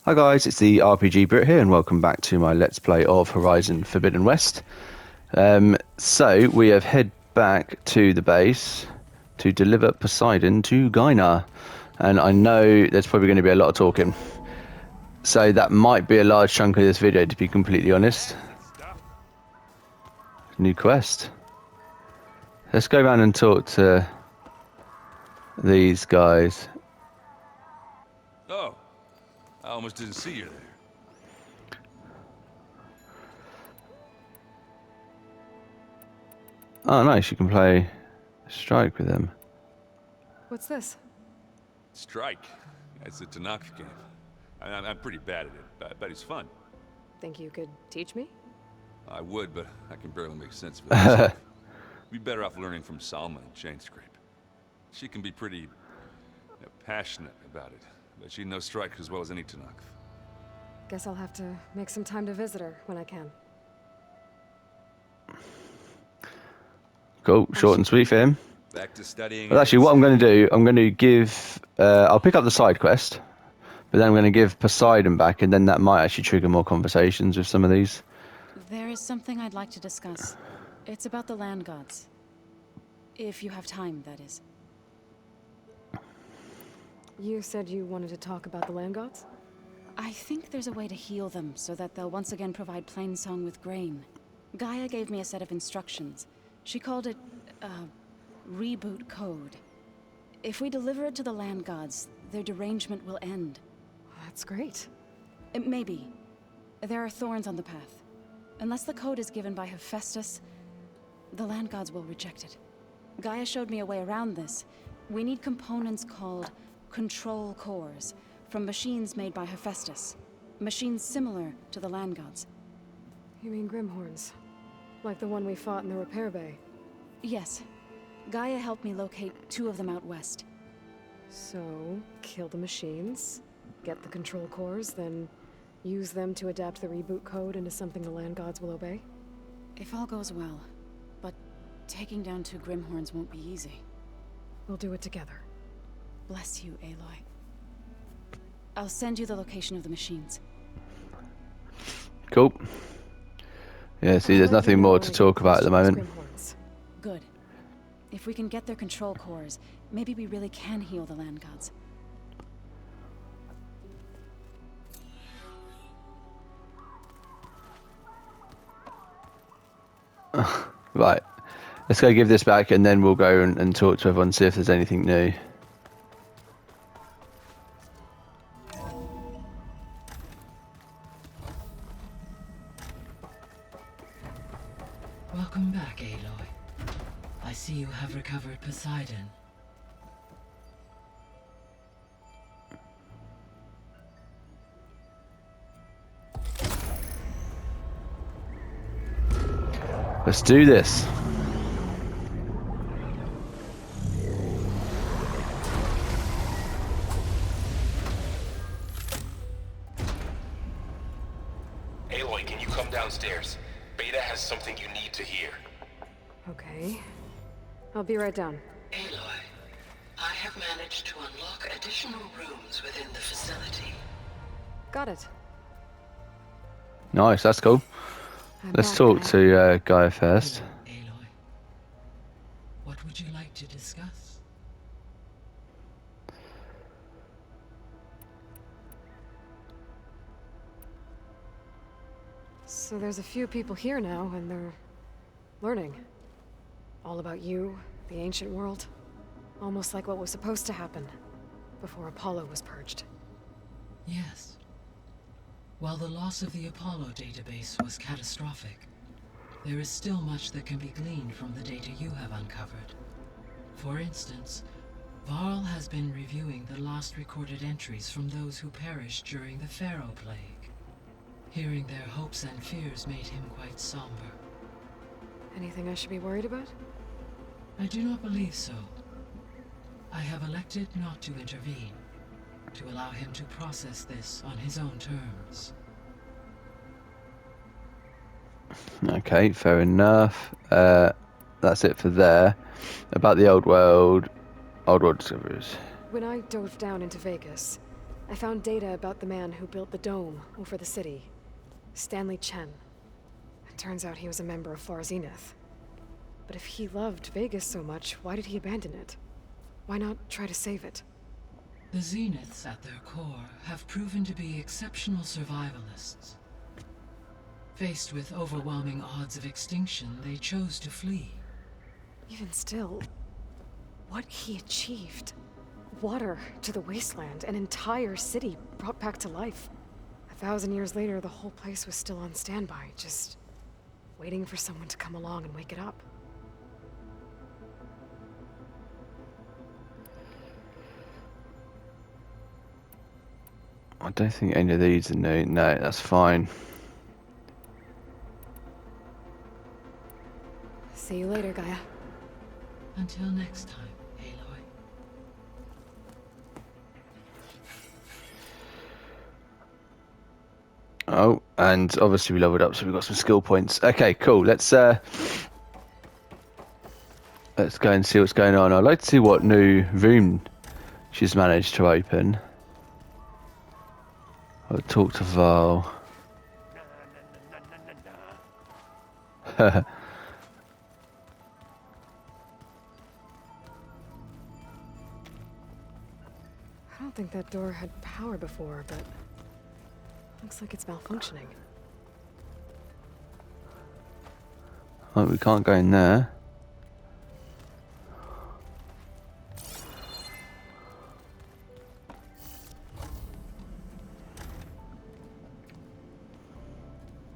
Hi guys, it's the RPG Brit here, and welcome back to my Let's Play of Horizon Forbidden West. So we have head back to the base to deliver Poseidon to Gynar, and I know there's probably going to be a lot of talking, so that might be a large chunk of this video, to be completely honest. New quest. Let's go around and talk to these guys. Oh, I almost didn't see you there. Oh nice, you can play Strike with them. What's this? Strike. It's a Tanakh game. I'm pretty bad at it, but it's fun. Think you could teach me? I would, but I can barely make sense of it myself. Be better off learning from Salma and Chainscrape. She can be pretty passionate about it, but she knows Strike as well as any Tanakh. Guess I'll have to make some time to visit her when I can. Cool, short and sweet for him. Back to studying. Well, actually, what I'm going to do, I'm going to give... I'll pick up the side quest, but then I'm going to give Poseidon back, and then that might actually trigger more conversations with some of these. There is something I'd like to discuss. It's about the land gods. If you have time, that is. You said you wanted to talk about the land gods? I think there's a way to heal them so that they'll once again provide Plainsong with grain. Gaia gave me a set of instructions. She called it, reboot code. If we deliver it to the land gods, their derangement will end. That's great. Maybe. There are thorns on the path. Unless the code is given by Hephaestus, the land gods will reject it. Gaia showed me a way around this. We need components called control cores from machines made by Hephaestus. Machines similar to the land gods. You mean Grimhorns? Like the one we fought in the repair bay? Yes. Gaia helped me locate 2 of them out west. So, kill the machines, get the control cores, then use them to adapt the reboot code into something the land gods will obey? If all goes well. But taking down 2 Grimhorns won't be easy. We'll do it together. Bless you, Aloy. I'll send you the location of the machines. Cool. Yeah, see, there's nothing more to talk about at the moment. Good. If we can get their control cores, maybe we really can heal the land gods. Right. Let's go give this back, and then we'll go and talk to everyone, see if there's anything new. Welcome back, Aloy. I see you have recovered Poseidon. Let's do this. Aloy, can you come downstairs? Beta has something you need to hear. Okay. I'll be right down. Aloy, I have managed to unlock additional rooms within the facility. Got it. Nice, that's cool. Let's talk to Gaia first. Aloy, what would you like to discuss? So there's a few people here now, and they're learning. All about you, the ancient world. Almost like what was supposed to happen before Apollo was purged. Yes. While the loss of the Apollo database was catastrophic, there is still much that can be gleaned from the data you have uncovered. For instance, Varl has been reviewing the last recorded entries from those who perished during the Pharaoh Plague. Hearing their hopes and fears made him quite somber. Anything I should be worried about? I do not believe so. I have elected not to intervene, to allow him to process this on his own terms. Okay, fair enough. That's it for there. About the old world discoveries. When I dove down into Vegas, I found data about the man who built the dome over the city. Stanley Chen. It turns out he was a member of Far Zenith. But if he loved Vegas so much, why did he abandon it? Why not try to save it? The Zeniths, at their core, have proven to be exceptional survivalists. Faced with overwhelming odds of extinction, they chose to flee. Even still, what he achieved. Water to the wasteland, an entire city brought back to life. 1,000 years later, the whole place was still on standby, just waiting for someone to come along and wake it up. I don't think any of these are new. No, that's fine. See you later, Gaia. Until next time, Aloy. Oh, and obviously we leveled up, so we've got some skill points. Okay, cool. Let's go and see what's going on. I'd like to see what new room she's managed to open. I'll talk to Val. I don't think that door had power before, but looks like it's malfunctioning. Oh, we can't go in there.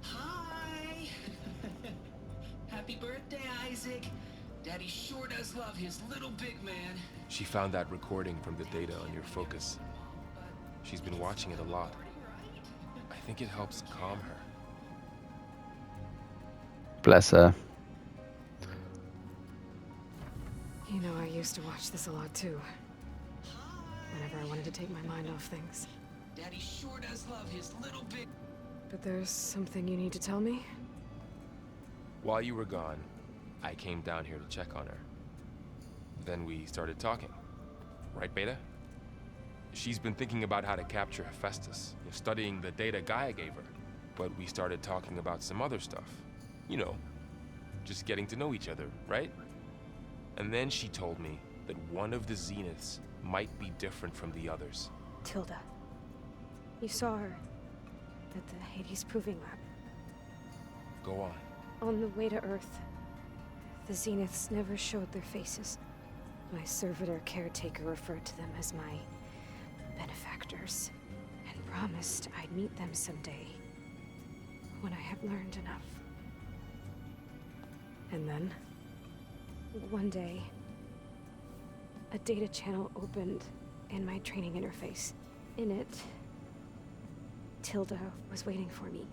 Hi! Happy birthday, Isaac. Daddy sure does love his little big man. She found that recording from the data on your focus. She's been watching it a lot. I think it helps calm her. Bless her. You know, I used to watch this a lot too. Whenever I wanted to take my mind off things. Daddy sure does love his little big... But there's something you need to tell me? While you were gone, I came down here to check on her. Then we started talking. Right, Beta? She's been thinking about how to capture Hephaestus, studying the data Gaia gave her. But we started talking about some other stuff. You know, just getting to know each other, right? And then she told me that one of the Zeniths might be different from the others. Tilda. You saw her at the Hades Proving Lab. Go on. On the way to Earth, the Zeniths never showed their faces. My servitor caretaker referred to them as my benefactors, and promised I'd meet them someday, when I had learned enough. And then? One day, a data channel opened in my training interface. In it, Tilda was waiting for me,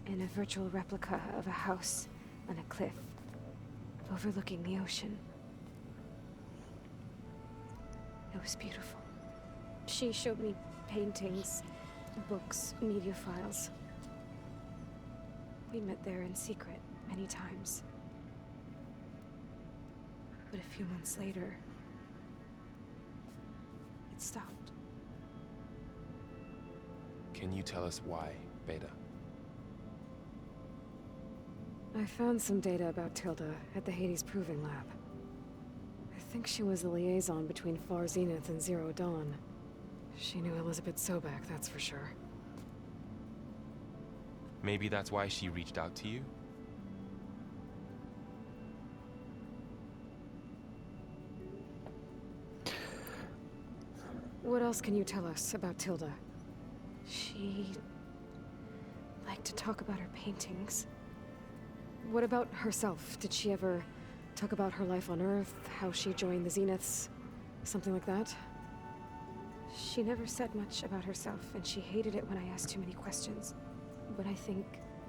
in a virtual replica of a house on a cliff, overlooking the ocean. It was beautiful. She showed me paintings, books, media files. We met there in secret many times. But a few months later, it stopped. Can you tell us why, Beta? I found some data about Tilda at the Hades Proving Lab. I think she was the liaison between Far Zenith and Zero Dawn. She knew Elizabeth Sobek, that's for sure. Maybe that's why she reached out to you? What else can you tell us about Tilda? She liked to talk about her paintings. What about herself? Did she ever talk about her life on Earth, how she joined the Zeniths, something like that? She never said much about herself, and she hated it when I asked too many questions. But I think,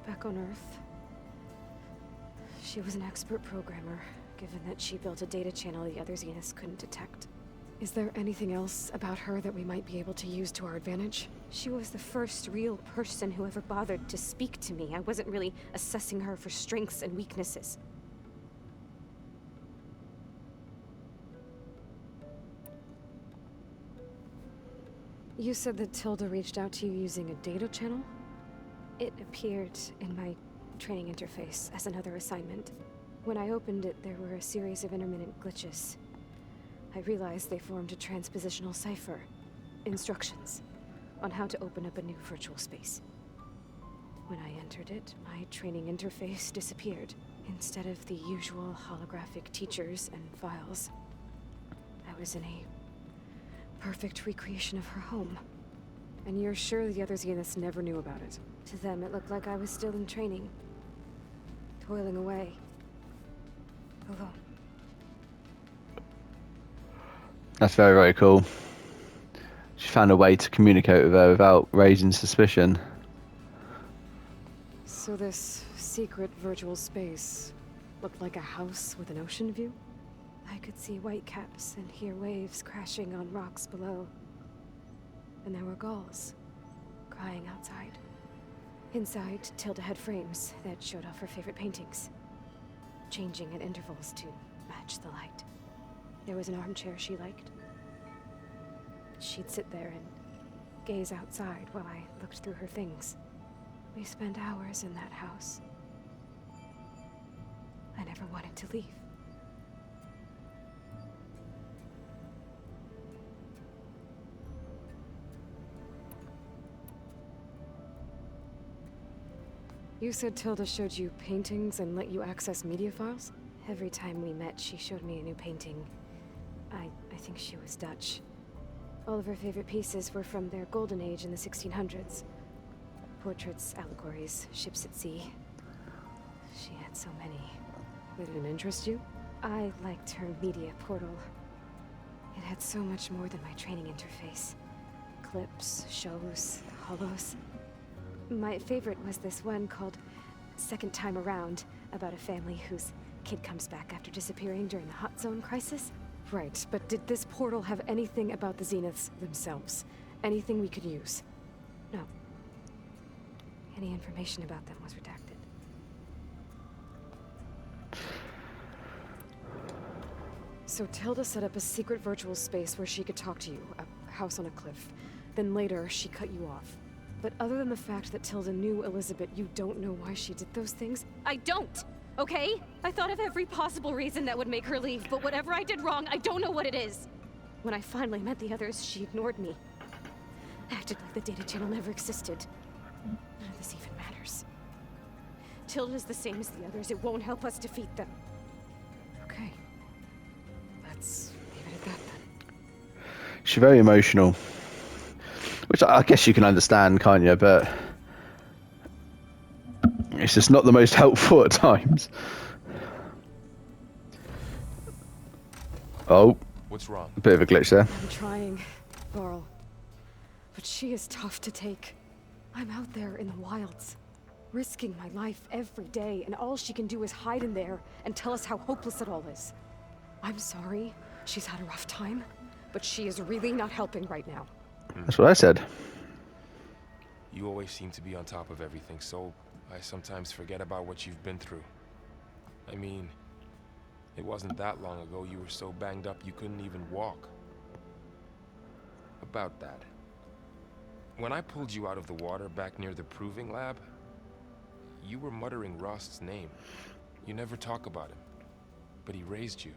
back on Earth, she was an expert programmer, given that she built a data channel the other Zeniths couldn't detect. Is there anything else about her that we might be able to use to our advantage? She was the first real person who ever bothered to speak to me. I wasn't really assessing her for strengths and weaknesses. You said that Tilda reached out to you using a data channel? It appeared in my training interface as another assignment. When I opened it, there were a series of intermittent glitches. I realized they formed a transpositional cipher. Instructions on how to open up a new virtual space. When I entered it, my training interface disappeared. Instead of the usual holographic teachers and files, I was in a perfect recreation of her home. And you're sure the other Zeniths never knew about it? To them, it looked like I was still in training. Toiling away. Alone. That's very, very cool. She found a way to communicate with her without raising suspicion. So this secret virtual space looked like a house with an ocean view? I could see whitecaps and hear waves crashing on rocks below. And there were gulls crying outside. Inside, Tilda had frames that showed off her favorite paintings, changing at intervals to match the light. There was an armchair she liked. She'd sit there and gaze outside while I looked through her things. We spent hours in that house. I never wanted to leave. You said Tilda showed you paintings and let you access media files? Every time we met, she showed me a new painting. I think she was Dutch. All of her favorite pieces were from their golden age in the 1600s. Portraits, allegories, ships at sea. She had so many. They didn't interest you? I liked her media portal. It had so much more than my training interface. Clips, shows, holos. My favorite was this one called Second Time Around, about a family whose kid comes back after disappearing during the Hot Zone crisis. Right, but did this portal have anything about the Zeniths themselves? Anything we could use? No. Any information about them was redacted. So Tilda set up a secret virtual space where she could talk to you, a house on a cliff. Then later, she cut you off. But other than the fact that Tilda knew Elizabeth, you don't know why she did those things? I don't! Okay? I thought of every possible reason that would make her leave, but whatever I did wrong, I don't know what it is. When I finally met the others, she ignored me. Acted like the data channel never existed. None of this even matters. Tilda's the same as the others. It won't help us defeat them. Okay. Let's leave it at that then. She's very emotional. Which I guess you can understand, can't you? But it's just not the most helpful at times. Oh. What's wrong? A bit of a glitch there. I'm trying, Varl. But she is tough to take. I'm out there in the wilds, risking my life every day, and all she can do is hide in there and tell us how hopeless it all is. I'm sorry, she's had a rough time, but she is really not helping right now. That's what I said. You always seem to be on top of everything, so I sometimes forget about what you've been through. I mean, it wasn't that long ago you were so banged up you couldn't even walk. About that. When I pulled you out of the water back near the proving lab, you were muttering Rost's name. You never talk about him. But he raised you,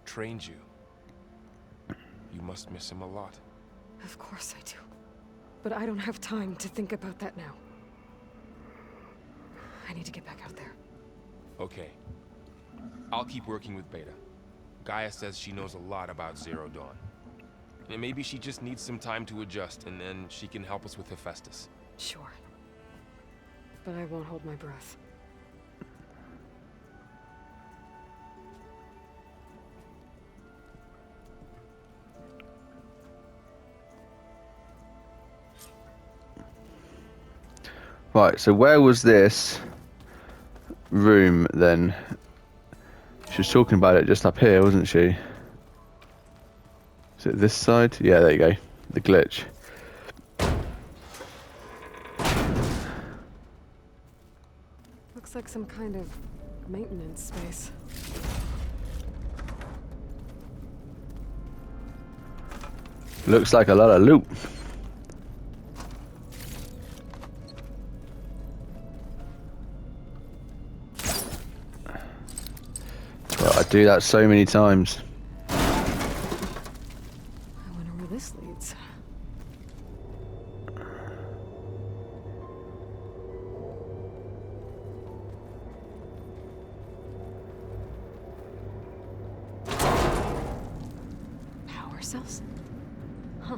trained you. You must miss him a lot. Of course I do. But I don't have time to think about that now. I need to get back out there. Okay. I'll keep working with Beta. Gaia says she knows a lot about Zero Dawn. And maybe she just needs some time to adjust, and then she can help us with Hephaestus. Sure. But I won't hold my breath. Right, so where was this room then? She was talking about it just up here, wasn't she? Is it this side? Yeah, there you go. The glitch. Looks like some kind of maintenance space. Looks like a lot of loot. do that so many times. I wonder where this leads. Power cells? Huh.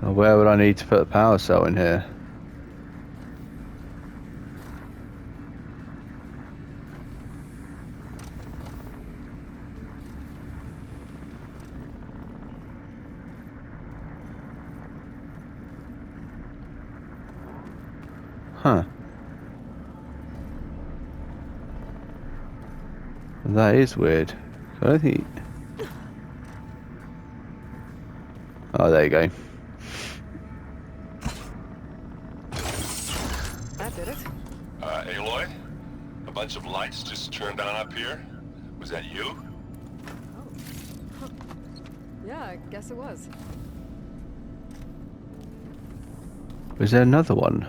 Oh, where would I need to put a power cell in here? Huh. That is weird. I don't think... Oh, there you go. That did it. Aloy? A bunch of lights just turned on up here? Was that you? Oh. Huh. Yeah, I guess it was. Was there another one?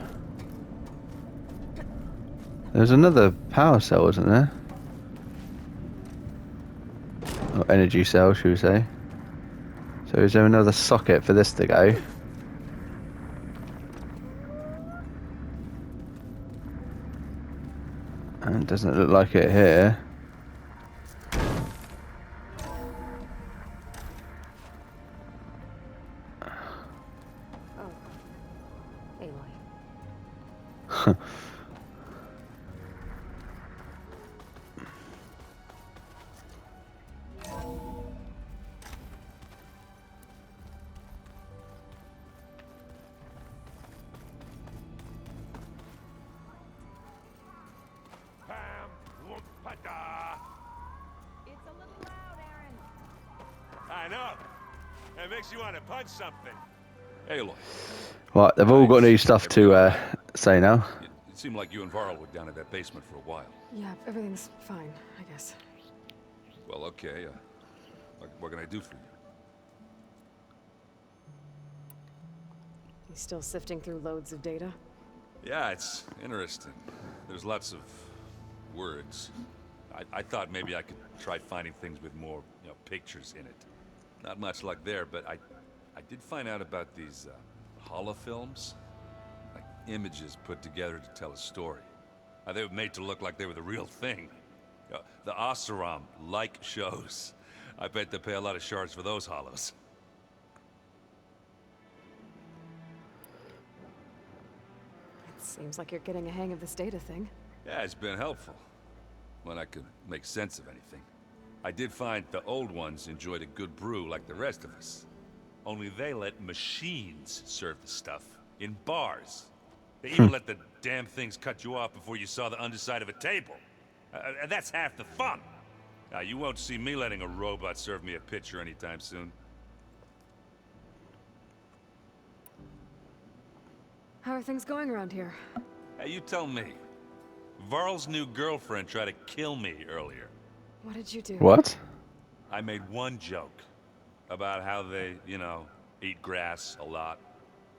There's another power cell, wasn't there? Or energy cell, should we say. So is there another socket for this to go? And it doesn't look like it here. Oh. Aloy. Pam, whoop-a-da. It's a little loud, Aaron. I know. It makes you want to punch something. Aloy, Right, they've all got new stuff to say now. it seemed like you and Varl were down at that basement for a while. Yeah, everything's fine, I guess. Well, okay. What can I do for you? You still sifting through loads of data? Yeah, it's interesting. There's lots of words. I thought maybe I could try finding things with more, pictures in it. Not much luck there, but I did find out about these holofilms. Like images put together to tell a story. They were made to look like they were the real thing. The Oseram like shows. I bet they pay a lot of shards for those hollows. It seems like you're getting a hang of this data thing. Yeah, it's been helpful. When I could make sense of anything. I did find the old ones enjoyed a good brew like the rest of us. Only they let machines serve the stuff. In bars. They even let the damn things cut you off before you saw the underside of a table. That's half the fun. You won't see me letting a robot serve me a pitcher anytime soon. How are things going around here? Hey, you tell me. Varl's new girlfriend tried to kill me earlier. What did you do? What? I made one joke about how they, eat grass a lot.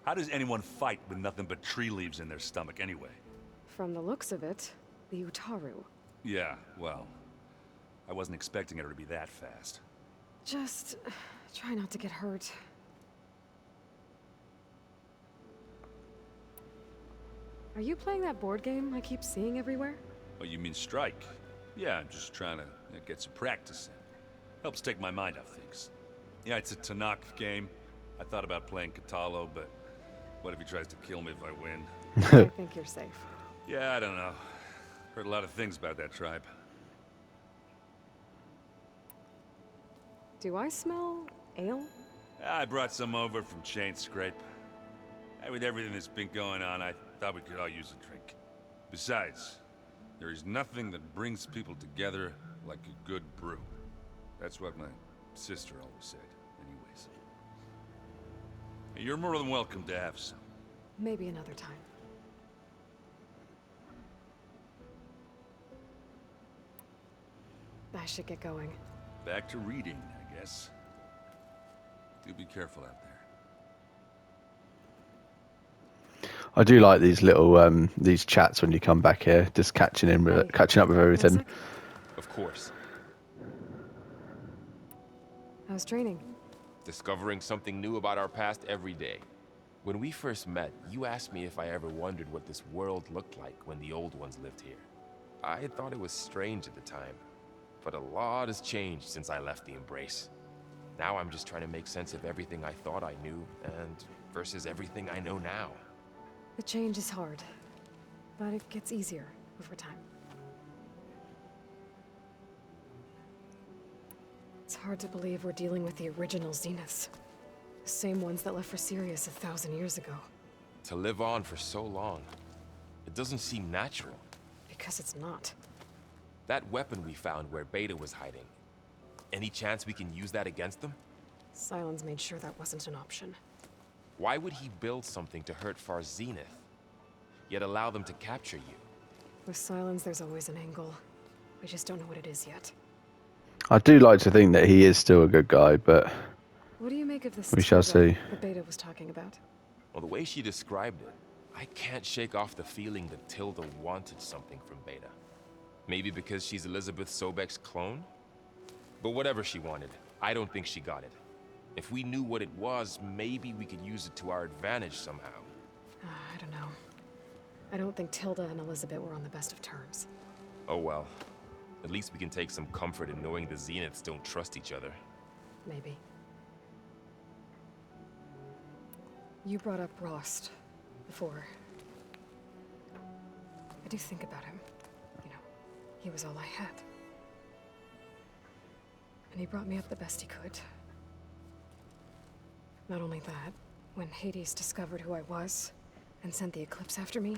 How does anyone fight with nothing but tree leaves in their stomach anyway? From the looks of it, the Utaru. Yeah, well, I wasn't expecting her to be that fast. Just try not to get hurt. Are you playing that board game I keep seeing everywhere? Oh, you mean Strike? Yeah, I'm just trying to get some practice in. Helps take my mind off things. Yeah, it's a Tanakh game. I thought about playing Katalo, but what if he tries to kill me if I win? I think you're safe. Yeah, I don't know. Heard a lot of things about that tribe. Do I smell ale? I brought some over from Chain Scrape. With everything that's been going on, I thought we could all use a drink. Besides, there is nothing that brings people together like a good brew. That's what my sister always said, anyways. You're more than welcome to have some. Maybe another time. I should get going. Back to reading, I guess. Do be careful out there. I do like these little these chats when you come back here, just catching up with everything. Of course. How's training? Discovering something new about our past every day. When we first met, you asked me if I ever wondered what this world looked like when the old ones lived here. I thought it was strange at the time, but a lot has changed since I left the Embrace. Now I'm just trying to make sense of everything I thought I knew, and versus everything I know now. The change is hard, but it gets easier over time. It's hard to believe we're dealing with the original Zeniths. The same ones that left for Sirius 1,000 years ago. To live on for so long, it doesn't seem natural. Because it's not. That weapon we found where Beta was hiding, any chance we can use that against them? Sylens made sure that wasn't an option. Why would he build something to hurt Far Zenith, yet allow them to capture you? With Sylens, there's always an angle. We just don't know what it is yet. I do like to think that he is still a good guy, but What do you make of this we shall see. that Beta was talking about? Well, the way she described it, I can't shake off the feeling that Tilda wanted something from Beta. Maybe because she's Elizabeth Sobek's clone? But whatever she wanted, I don't think she got it. If we knew what it was, maybe we could use it to our advantage somehow. I don't know. I don't think Tilda and Elizabeth were on the best of terms. Oh well. At least we can take some comfort in knowing the Zeniths don't trust each other. Maybe. You brought up Rost before. I do think about him. You know, he was all I had. And he brought me up the best he could. Not only that, when Hades discovered who I was and sent the Eclipse after me,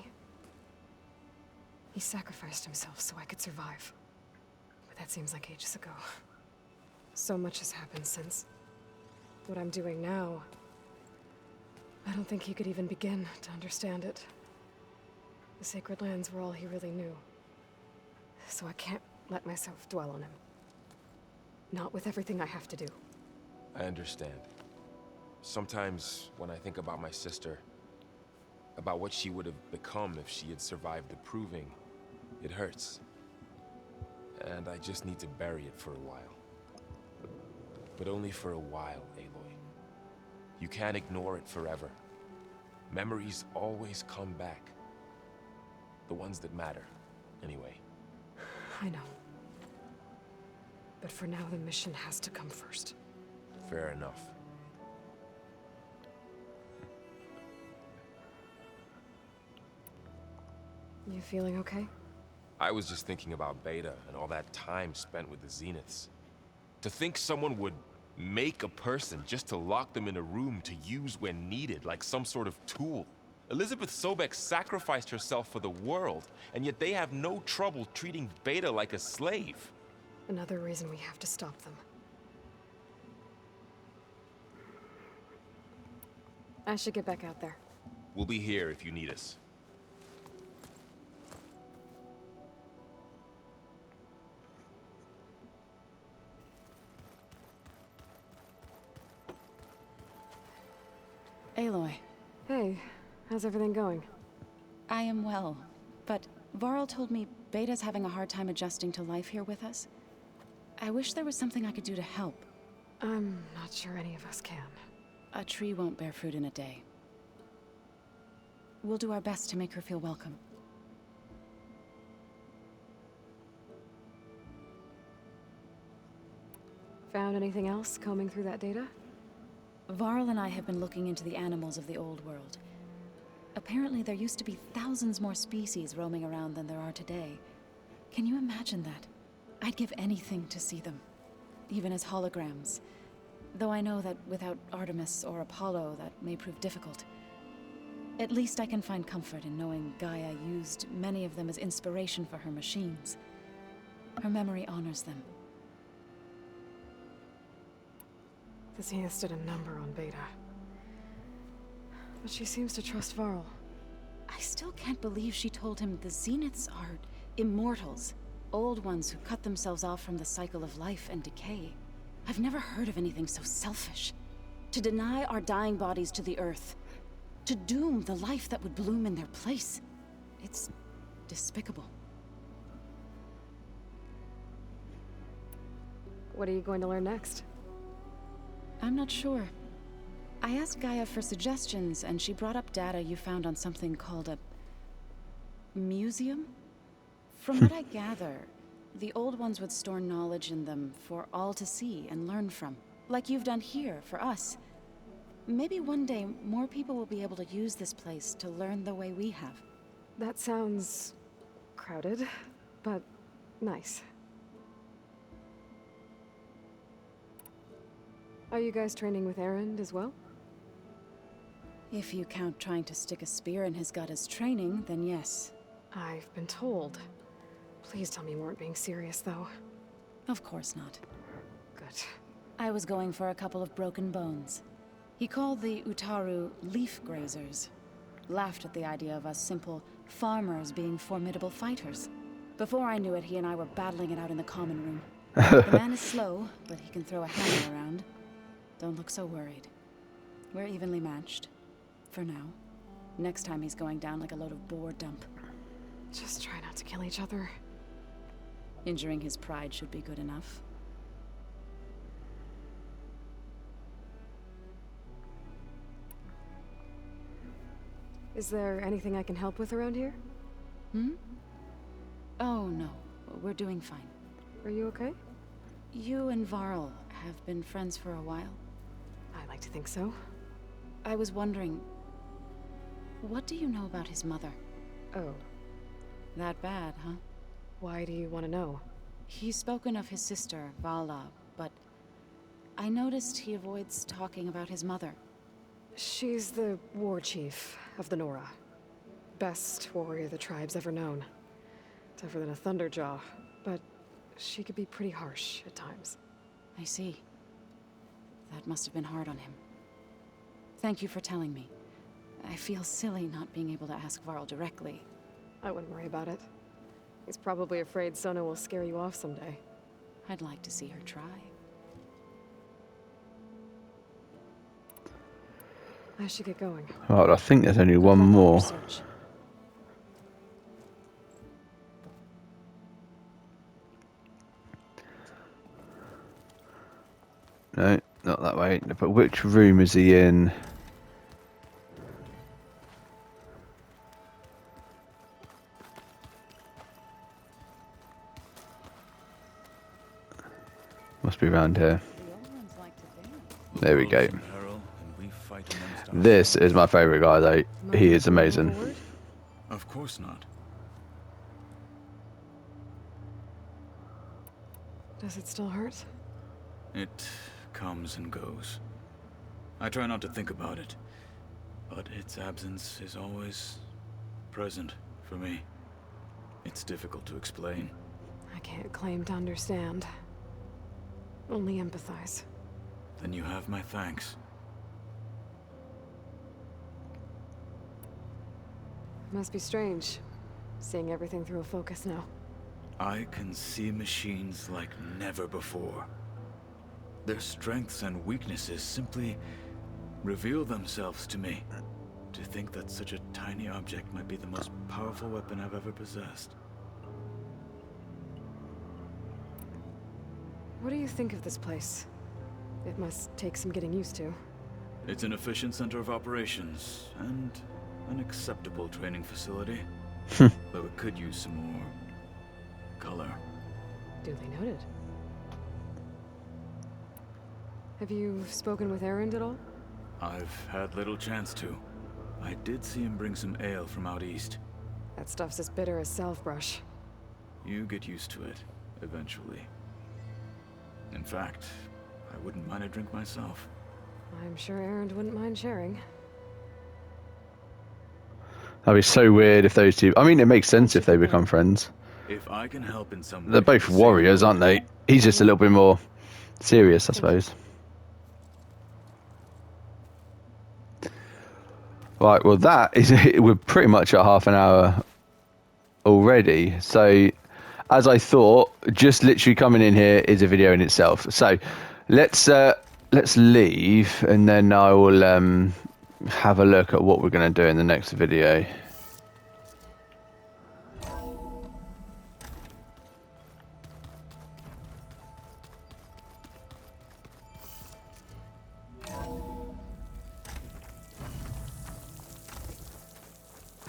he sacrificed himself so I could survive. But that seems like ages ago. So much has happened since. What I'm doing now, I don't think he could even begin to understand it. The Sacred Lands were all he really knew. So I can't let myself dwell on him. Not with everything I have to do. I understand. Sometimes, when I think about my sister, about what she would have become if she had survived the Proving, it hurts. And I just need to bury it for a while. But only for a while, Aloy. You can't ignore it forever. Memories always come back. The ones that matter, anyway. I know. But for now, the mission has to come first. Fair enough. You feeling okay? I was just thinking about Beta and all that time spent with the Zeniths. To think someone would make a person just to lock them in a room to use when needed, like some sort of tool. Elizabeth Sobek sacrificed herself for the world, and yet they have no trouble treating Beta like a slave. Another reason we have to stop them. I should get back out there. We'll be here if you need us. Aloy. Hey, how's everything going? I am well, but Varl told me Beta's having a hard time adjusting to life here with us. I wish there was something I could do to help. I'm not sure any of us can. A tree won't bear fruit in a day. We'll do our best to make her feel welcome. Found anything else combing through that data? Varl and I have been looking into the animals of the old world. Apparently there used to be thousands more species roaming around than there are today. Can you imagine that? I'd give anything to see them, even as holograms. Though I know that without Artemis or Apollo, that may prove difficult. At least I can find comfort in knowing Gaia used many of them as inspiration for her machines. Her memory honors them. The Zeniths did a number on Beta. But she seems to trust Varl. I still can't believe she told him the Zeniths are immortals. Old ones who cut themselves off from the cycle of life and decay. I've never heard of anything so selfish. To deny our dying bodies to the Earth. To doom the life that would bloom in their place. It's despicable. What are you going to learn next? I'm not sure. I asked Gaia for suggestions, and she brought up data you found on something called a museum? From what I gather, the old ones would store knowledge in them for all to see and learn from, like you've done here for us. Maybe one day more people will be able to use this place to learn the way we have. That sounds crowded, but nice. Are you guys training with Erend as well? If you count trying to stick a spear in his gut as training, then yes. I've been told. Please tell me you weren't being serious, though. Of course not. Good. I was going for a couple of broken bones. He called the Utaru leaf grazers. Laughed at the idea of us simple farmers being formidable fighters. Before I knew it, he and I were battling it out in the common room. The man is slow, but he can throw a hammer around. Don't look so worried. We're evenly matched. For now. Next time he's going down like a load of boar dump. Just try not to kill each other. Injuring his pride should be good enough. Is there anything I can help with around here? Hmm? Oh, no. We're doing fine. Are you okay? You and Varl have been friends for a while. I like to think so. I was wondering, what do you know about his mother? Oh. That bad, huh? Why do you want to know? He's spoken of his sister, Vala, but I noticed he avoids talking about his mother. She's the war chief of the Nora. Best warrior the tribe's ever known. Tougher than a Thunderjaw, but she could be pretty harsh at times. I see. That must have been hard on him. Thank you for telling me. I feel silly not being able to ask Varl directly. I wouldn't worry about it. He's probably afraid Sona will scare you off someday. I'd like to see her try. I should get going. Right, I think there's only one more. No, not that way. But which room is he in? Must be around here. There we go. This is my favourite guy though. He is amazing. Of course not. Does it still hurt? It comes and goes. I try not to think about it, but its absence is always present for me. It's difficult to explain. I can't claim to understand. Only empathize. Then you have my thanks. Must be strange, seeing everything through a focus now. I can see machines like never before. Their strengths and weaknesses simply reveal themselves to me. To think that such a tiny object might be the most powerful weapon I've ever possessed. What do you think of this place? It must take some getting used to. It's an efficient center of operations, and an acceptable training facility. Though it could use some more color. Duly noted. Have you spoken with Erend at all? I've had little chance to. I did see him bring some ale from out east. That stuff's as bitter as salve-brush. You get used to it, eventually. In fact, I wouldn't mind a drink myself. I'm sure Erend wouldn't mind sharing. That'd be so weird if those two... I mean, it makes sense if they become friends. If I can help in some way... They're both warriors, aren't they? He's just a little bit more serious, I suppose. Right, well that is... We're pretty much at half an hour already. So, as I thought, just literally coming in here is a video in itself. So, let's leave, and then I will have a look at what we're going to do in the next video.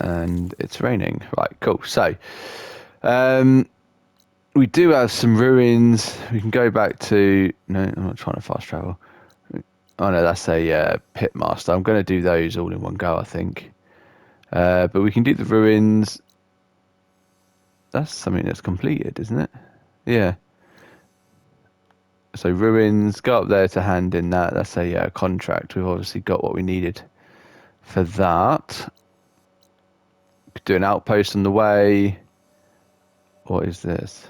And it's raining. Right, cool. So, we do have some ruins. We can go back to... No, I'm not trying to fast travel. Oh no, that's a pitmaster. I'm going to do those all in one go, I think. But we can do the ruins. That's something that's completed, isn't it? Yeah. So ruins, go up there to hand in that. That's a contract. We've obviously got what we needed for that. Could do an outpost on the way. What is this?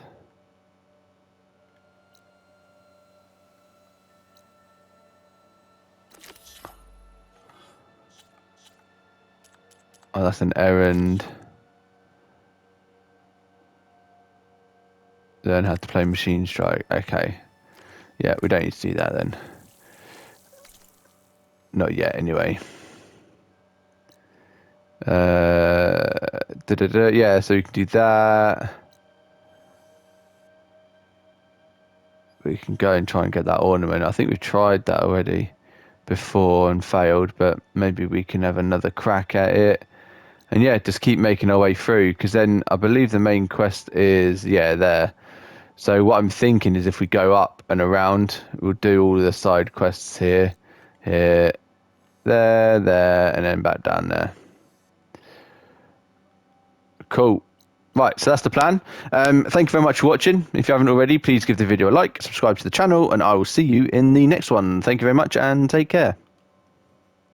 Oh, that's an errand. Learn how to play Machine Strike. Okay. Yeah, we don't need to do that then. Not yet, anyway. Yeah, so we can do that. We can go and try and get that ornament. I think we've tried that already before and failed, but maybe we can have another crack at it. And yeah, just keep making our way through, because then I believe the main quest is, yeah, there. So what I'm thinking is if we go up and around, we'll do all of the side quests here, here, there, and then back down there. Cool. Right, so that's the plan. Thank you very much for watching. If you haven't already, please give the video a like, subscribe to the channel, and I will see you in the next one. Thank you very much, and take care.